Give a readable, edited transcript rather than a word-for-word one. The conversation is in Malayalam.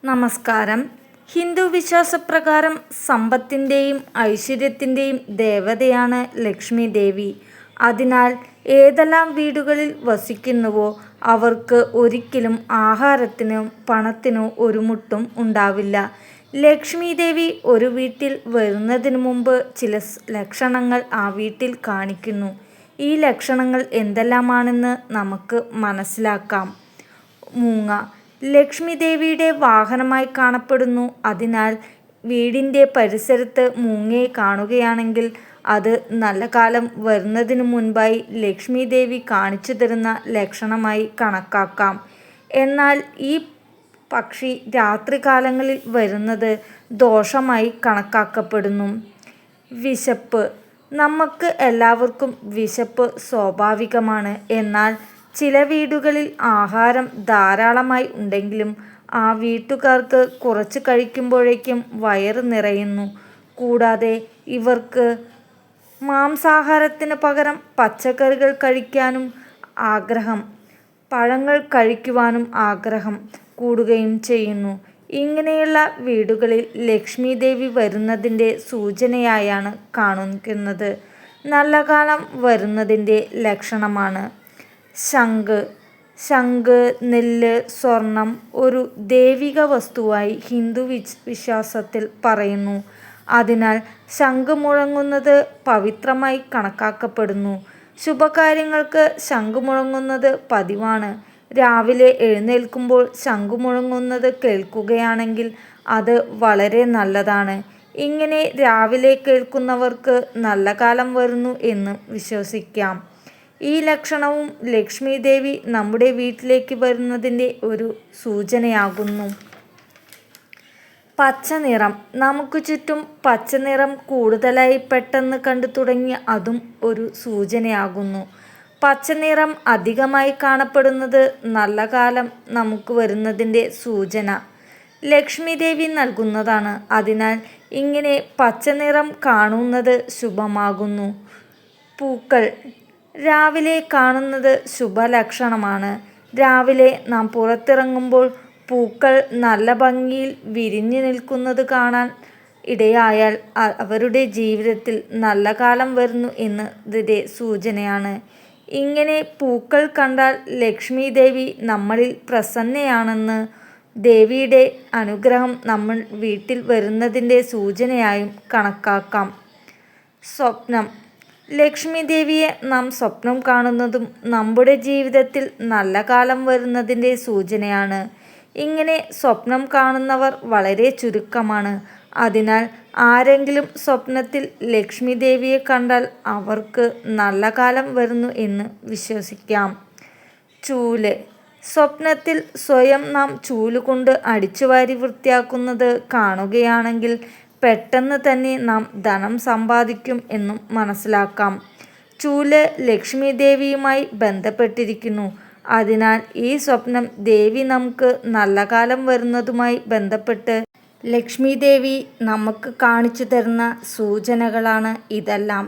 നമസ്കാരം. ഹിന്ദു വിശ്വാസപ്രകാരം സമ്പത്തിൻ്റെയും ഐശ്വര്യത്തിൻ്റെയും ദേവതയാണ് ലക്ഷ്മി ദേവി. അതിനാൽ ഏതെല്ലാം വീടുകളിൽ വസിക്കുന്നുവോ അവർക്ക് ഒരിക്കലും ആഹാരത്തിനോ പണത്തിനോ ഒരു മുട്ടും ഉണ്ടാവില്ല. ലക്ഷ്മി ദേവി ഒരു വീട്ടിൽ വരുന്നതിന് മുമ്പ് ചില ലക്ഷണങ്ങൾ ആ വീട്ടിൽ കാണിക്കുന്നു. ഈ ലക്ഷണങ്ങൾ എന്തെല്ലാമാണെന്ന് നമുക്ക് മനസ്സിലാക്കാം. മൂങ്ങ ലക്ഷ്മി ദേവിയുടെ വാഹനമായി കാണപ്പെടുന്നു. അതിനാൽ വീടിൻ്റെ പരിസരത്ത് മൂങ്ങയെ കാണുകയാണെങ്കിൽ അത് നല്ല കാലം വരുന്നതിനു മുൻപായി ലക്ഷ്മി ദേവി കാണിച്ചു തരുന്ന ലക്ഷണമായി കണക്കാക്കാം. എന്നാൽ ഈ പക്ഷി രാത്രികാലങ്ങളിൽ വരുന്നത് ദോഷമായി കണക്കാക്കപ്പെടുന്നു. വിശപ്പ് നമുക്ക് എല്ലാവർക്കും വിശപ്പ് സ്വാഭാവികമാണ്. എന്നാൽ ചില വീടുകളിൽ ആഹാരം ധാരാളമായി ഉണ്ടെങ്കിലും ആ വീട്ടുകാർക്ക് കുറച്ച് കഴിക്കുമ്പോഴേക്കും വയറ് നിറയുന്നു. കൂടാതെ ഇവർക്ക് മാംസാഹാരത്തിന് പകരം പച്ചക്കറികൾ കഴിക്കാനും ആഗ്രഹം, പഴങ്ങൾ കഴിക്കുവാനും ആഗ്രഹം കൂടുകയും ചെയ്യുന്നു. ഇങ്ങനെയുള്ള വീടുകളിൽ ലക്ഷ്മി ദേവി വരുന്നതിൻ്റെ സൂചനയായാണ് കാണിക്കുന്നത്. നല്ല കാലം വരുന്നതിൻ്റെ ലക്ഷണമാണ്. ശംഖ്, നെല്ല്, സ്വർണം ഒരു ദൈവിക വസ്തുവായി ഹിന്ദു വിശ്വാസത്തിൽ പറയുന്നു. അതിനാൽ ശംഖ് മുഴങ്ങുന്നത് പവിത്രമായി കണക്കാക്കപ്പെടുന്നു. ശുഭകാര്യങ്ങൾക്ക് ശംഖ് മുഴങ്ങുന്നത് പതിവാണ്. രാവിലെ എഴുന്നേൽക്കുമ്പോൾ ശംഖ് മുഴങ്ങുന്നത് കേൾക്കുകയാണെങ്കിൽ അത് വളരെ നല്ലതാണ്. ഇങ്ങനെ രാവിലെ കേൾക്കുന്നവർക്ക് നല്ല കാലം വരുന്നു എന്ന് വിശ്വസിക്കാം. ഈ ലക്ഷണവും ലക്ഷ്മി ദേവി നമ്മുടെ വീട്ടിലേക്ക് വരുന്നതിൻ്റെ ഒരു സൂചനയാകുന്നു. പച്ചനിറം നമുക്ക് ചുറ്റും പച്ചനിറം കൂടുതലായി പെട്ടെന്ന് കണ്ടു തുടങ്ങിയ അതും ഒരു സൂചനയാകുന്നു. പച്ചനിറം അധികമായി കാണപ്പെടുന്നത് നല്ല കാലം നമുക്ക് വരുന്നതിൻ്റെ സൂചന ലക്ഷ്മി ദേവി നൽകുന്നതാണ്. അതിനാൽ ഇങ്ങനെ പച്ചനിറം കാണുന്നത് ശുഭമാകുന്നു. പൂക്കൾ രാവിലെ കാണുന്നത് ശുഭലക്ഷണമാണ്. രാവിലെ നാം പുറത്തിറങ്ങുമ്പോൾ പൂക്കൾ നല്ല ഭംഗിയിൽ വിരിഞ്ഞു നിൽക്കുന്നത് കാണാൻ ഇടയായാൽ അവരുടെ ജീവിതത്തിൽ നല്ല കാലം വരുന്നു എന്നതിൻ്റെ സൂചനയാണ്. ഇങ്ങനെ പൂക്കൾ കണ്ടാൽ ലക്ഷ്മി ദേവി നമ്മളിൽ പ്രസന്നയാണെന്ന്, ദേവിയുടെ അനുഗ്രഹം നമ്മൾ വീട്ടിൽ വരുന്നതിൻ്റെ സൂചനയായും കണക്കാക്കാം. സ്വപ്നം ലക്ഷ്മി ദേവിയെ നാം സ്വപ്നം കാണുന്നതും നമ്മുടെ ജീവിതത്തിൽ നല്ല കാലം വരുന്നതിൻ്റെ സൂചനയാണ്. ഇങ്ങനെ സ്വപ്നം കാണുന്നവർ വളരെ ചുരുക്കമാണ്. അതിനാൽ ആരെങ്കിലും സ്വപ്നത്തിൽ ലക്ഷ്മി ദേവിയെ കണ്ടാൽ അവർക്ക് നല്ല കാലം വരുന്നു എന്ന് വിശ്വസിക്കാം. ചൂല് സ്വപ്നത്തിൽ സ്വയം നാം ചൂലുകൊണ്ട് അടിച്ചുവാരി വൃത്തിയാക്കുന്നത് കാണുകയാണെങ്കിൽ പെട്ടെന്ന് തന്നെ നാം ധനം സമ്പാദിക്കും എന്നും മനസ്സിലാക്കാം. ചൂല് ലക്ഷ്മി ദേവിയുമായി ബന്ധപ്പെട്ടിരിക്കുന്നു. അതിനാൽ ഈ സ്വപ്നം ദേവി നമുക്ക് നല്ല കാലം വരുന്നതുമായി ബന്ധപ്പെട്ട് ലക്ഷ്മി ദേവി നമുക്ക് കാണിച്ചു തരുന്ന സൂചനകളാണ് ഇതെല്ലാം.